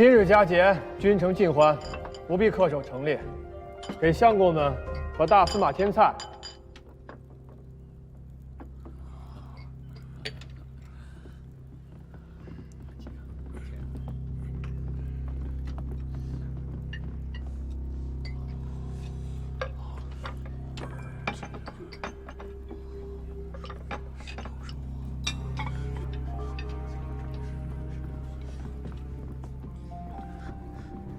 今日佳节，君臣尽欢，不必恪守成列，给相公们和大司马添菜。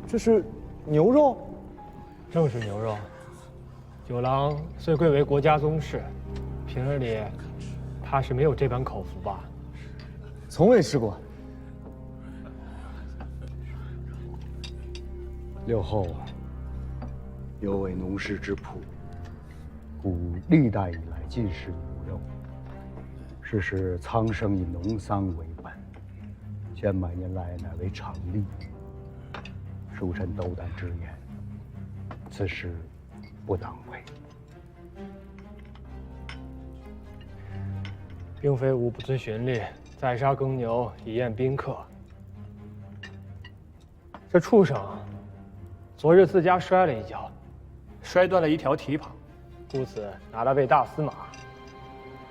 这是牛肉，正是牛肉。九郎虽贵为国家宗室，平日里怕是没有这般口福吧？从未吃过。六后有为农事之朴，故历代以来尽食牛肉。世时苍生以农桑为本，千百年来乃为常例。属臣斗胆直言，此事不当为。并非吾不遵循例，宰杀耕牛以宴宾客。这畜生昨日自家摔了一跤，摔断了一条蹄膀，故此拿来喂大司马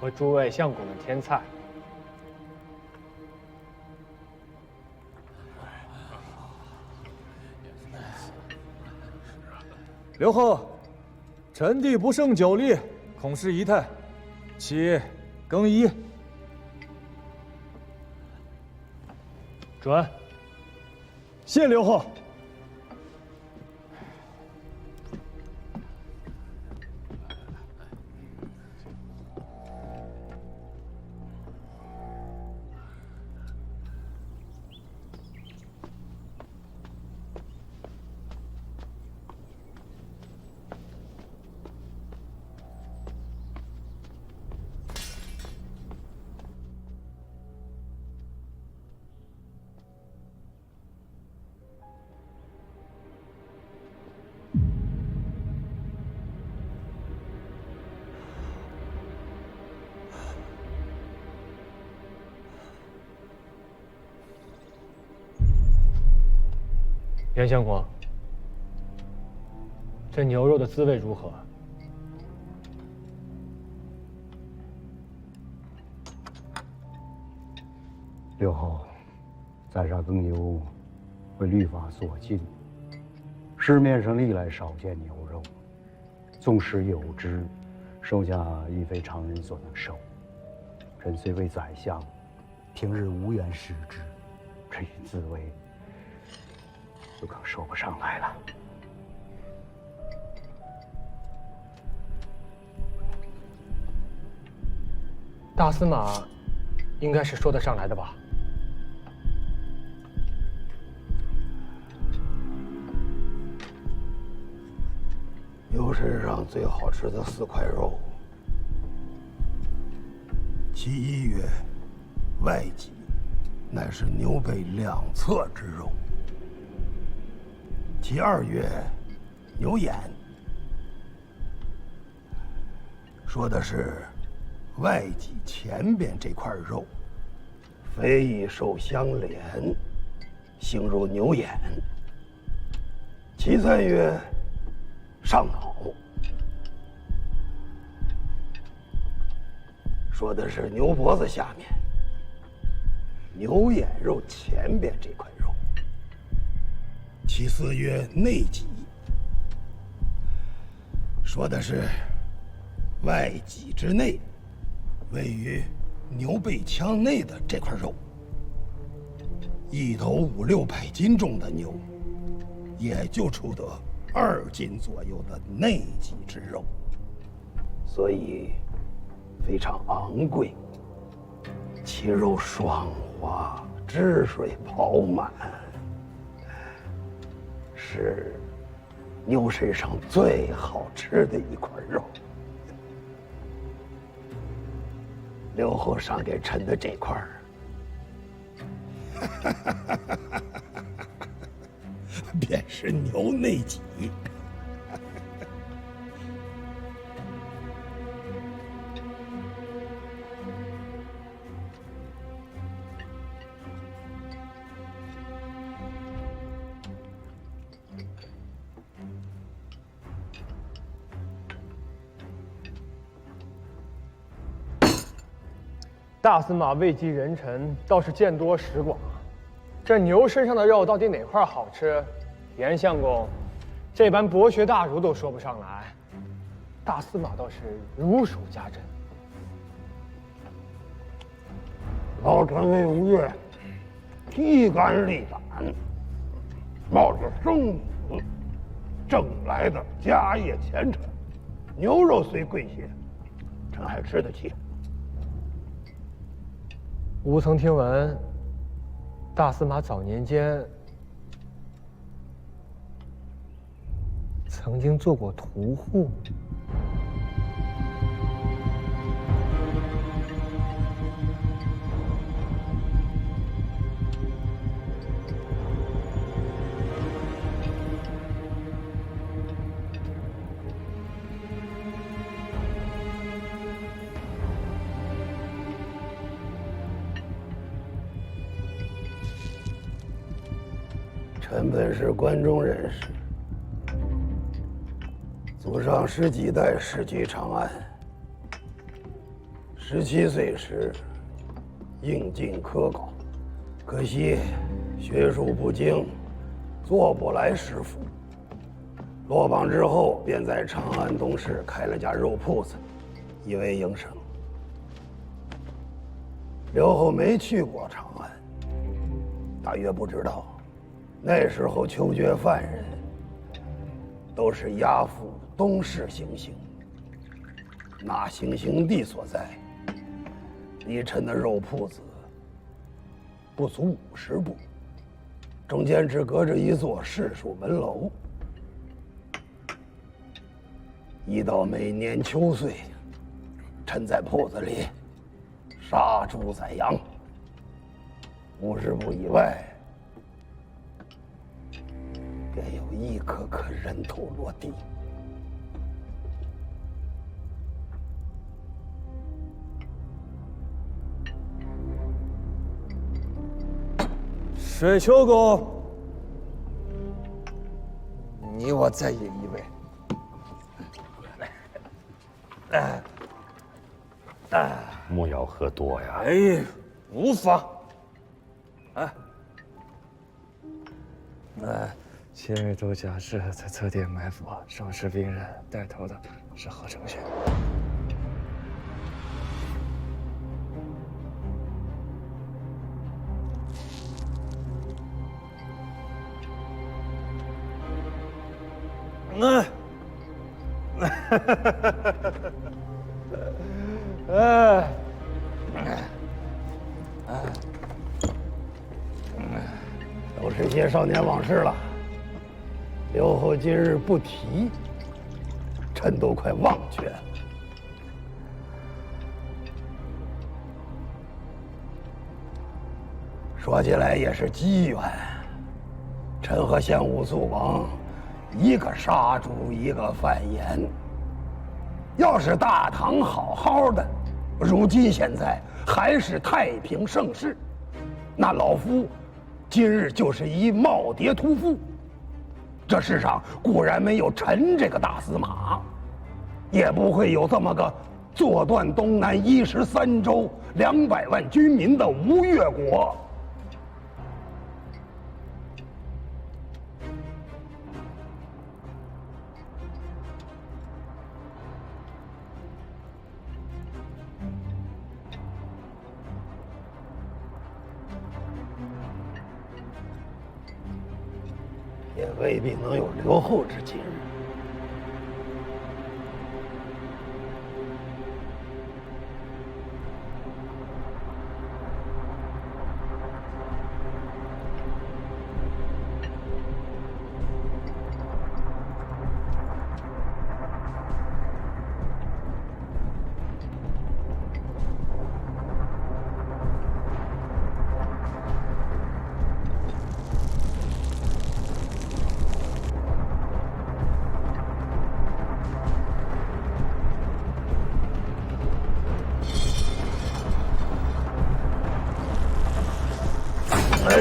和诸位相公们添菜。刘后，臣弟不胜酒力，恐失仪态，其更衣。准。谢刘后。袁相公，这牛肉的滋味如何？六后，宰杀耕牛为律法所禁，市面上历来少见牛肉，纵使有之，售价亦非常人所能受。臣虽为宰相，平日无缘食之，这一滋味就更说不上来了。大司马应该是说得上来的吧？牛身上最好吃的4块肉，其一曰外脊，乃是牛背两侧之肉；其二曰牛眼，说的是外脊前边这块肉，非以受相连，形如牛眼；其三曰上脑，说的是牛脖子下面牛眼肉前边这块肉；其四曰内脊，说的是外脊之内，位于牛背腔内的这块肉。一头5、600斤重的牛，也就出得2斤左右的内脊之肉，所以非常昂贵。其肉爽滑，汁水饱满，是牛身上最好吃的一块肉。刘后赏给臣的这块儿，便是牛内脊。大司马位极人臣，倒是见多识广。这牛身上的肉到底哪块好吃？严相公，这般博学大儒都说不上来，大司马倒是如数家珍。老臣魏无越披肝沥胆，冒着生死挣来的家业前程，牛肉虽贵些，臣还吃得起。吾曾听闻，大司马早年间曾经做过屠户。臣本是关中人士，祖上十几代世居长安。17岁时应进科考，可惜学术不精，做不来师傅。落榜之后，便在长安东市开了家肉铺子，以为营生。刘后没去过长安，大约不知道。那时候囚决犯人都是押赴东市行刑，那行刑地所在，离臣的肉铺子不足50步，中间只隔着一座市属门楼。一到每年秋岁，臣在铺子里杀猪宰羊，50步以外便有一颗颗人头落地。水丘公，你我再饮一杯。莫要喝多呀！哎，无妨。前日都假释在侧殿埋伏，伤势病人，带头的是何承轩。都是些少年往事了。刘后今日不提，臣都快忘却了。说起来也是机缘，臣和献武肃王，一个杀猪，一个贩盐。要是大唐好好的，如今现在还是太平盛世，那老夫今日就是一耄耋屠夫。这世上固然没有臣这个大司马，也不会有这么个坐断东南13州200万军民的吴越国。也未必能有刘后之今日。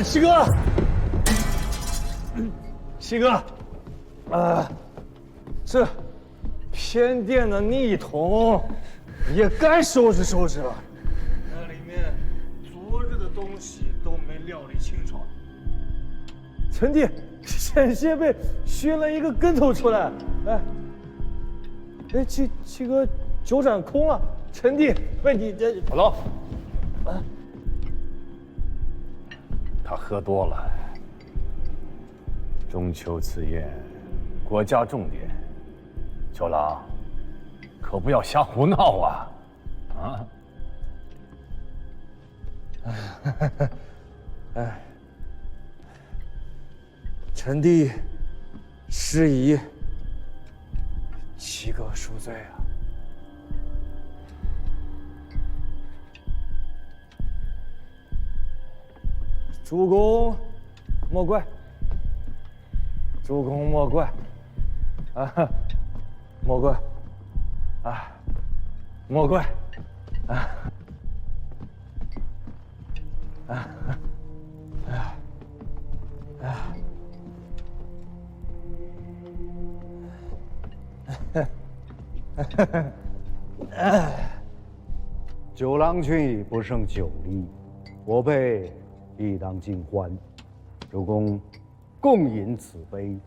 七哥，七哥，这偏殿的逆桶也该收拾收拾了。那里面臣弟险些被熏了一个跟头出来。哎，七哥酒盏空了，臣弟被你这老龙，他喝多了。中秋此夜，国家重点，九郎可不要瞎胡闹啊！啊！哎，臣弟失仪，七哥恕罪啊！主公莫怪，主公莫怪，啊，莫怪，啊，莫怪，啊，啊，啊，啊！酒郎君不胜酒力，我辈亦当尽欢。主公，共饮此杯。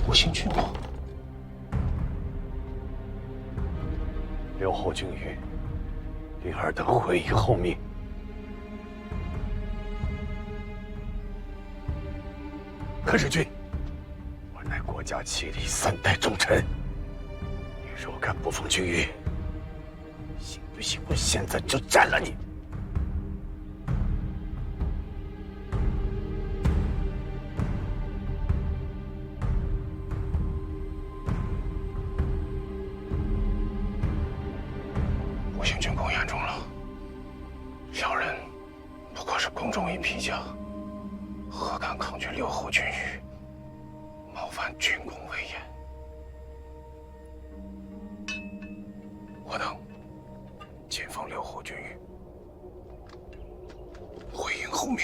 吴兴君王，刘侯君与令尔等悔于后命。可是君，我乃国家7里3代重臣，你若敢不奉君谕，信不信我现在就斩了你？吴兴君公言中了，小人不过是宫中一皮匠，何敢抗拒刘侯君谕，冒犯军功威严？我等谨奉刘侯君谕，回应后命。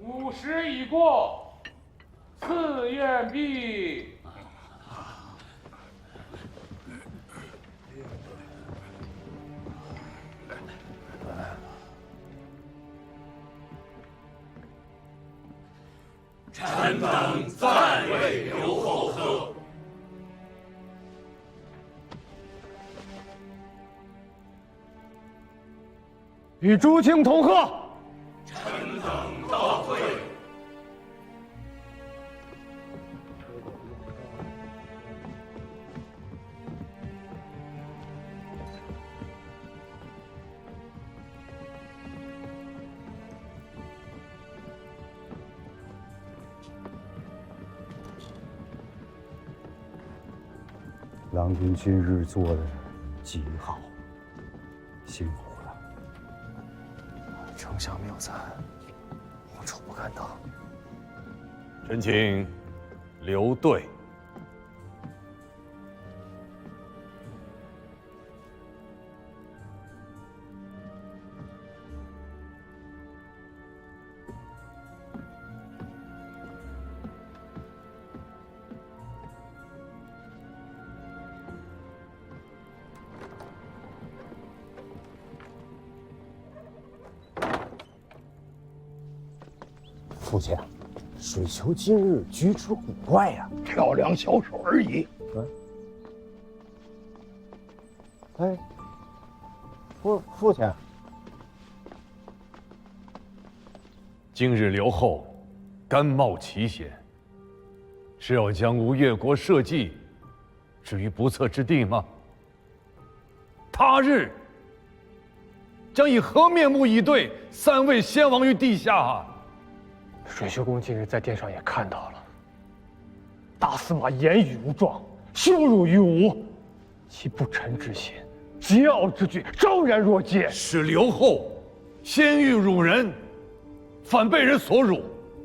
午时已过，赐宴毕。臣等暂为刘后喝。与朱清同喝。臣等告退。郎君今日做的极好，辛苦了。丞相谬赞，我楚不敢当。臣请留队。父亲，水球今日举止古怪呀，跳梁小手而已。哎，父亲，今日刘后甘冒奇险，是要将吴越国社稷置于不测之地吗？他日将以何面目以对三位先王于地下啊？水秀公近日在殿上也看到了，大司马言语无状，羞辱于吾，其不臣之心，桀骜之举，昭然若揭。是刘后先欲辱人，反被人所辱，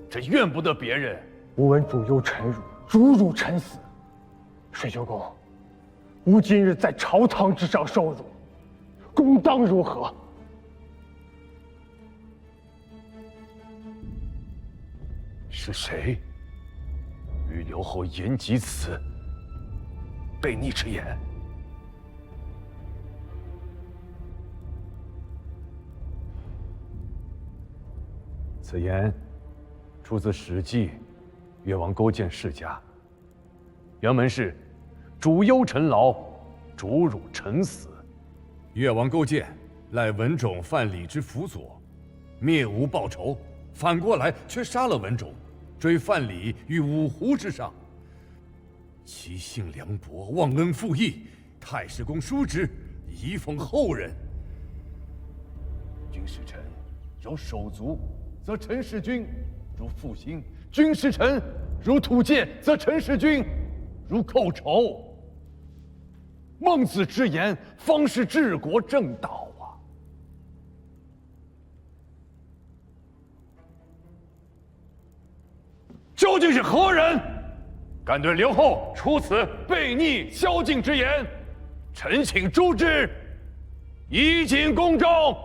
这怨不得别人。吾闻主忧臣辱，主辱臣死。水秀公，吾今日在朝堂之上受辱，公当如何？是谁与刘后言及此悖逆之言？此言出自《史记·越王勾践世家》，原文是“主忧臣劳，主辱臣死”。越王勾践赖文种范蠡之辅佐，灭吴报仇，反过来却杀了文种，追范蠡于五湖之上。其性凉薄，忘恩负义，太史公叔之，以奉后人。军使臣有手足，则陈氏君如负心；军使臣如土芥，则陈氏君如寇仇。孟子之言，方是治国正道啊！究竟是何人敢对刘后出此悖逆宵禁之言？臣请诛之，以儆公众。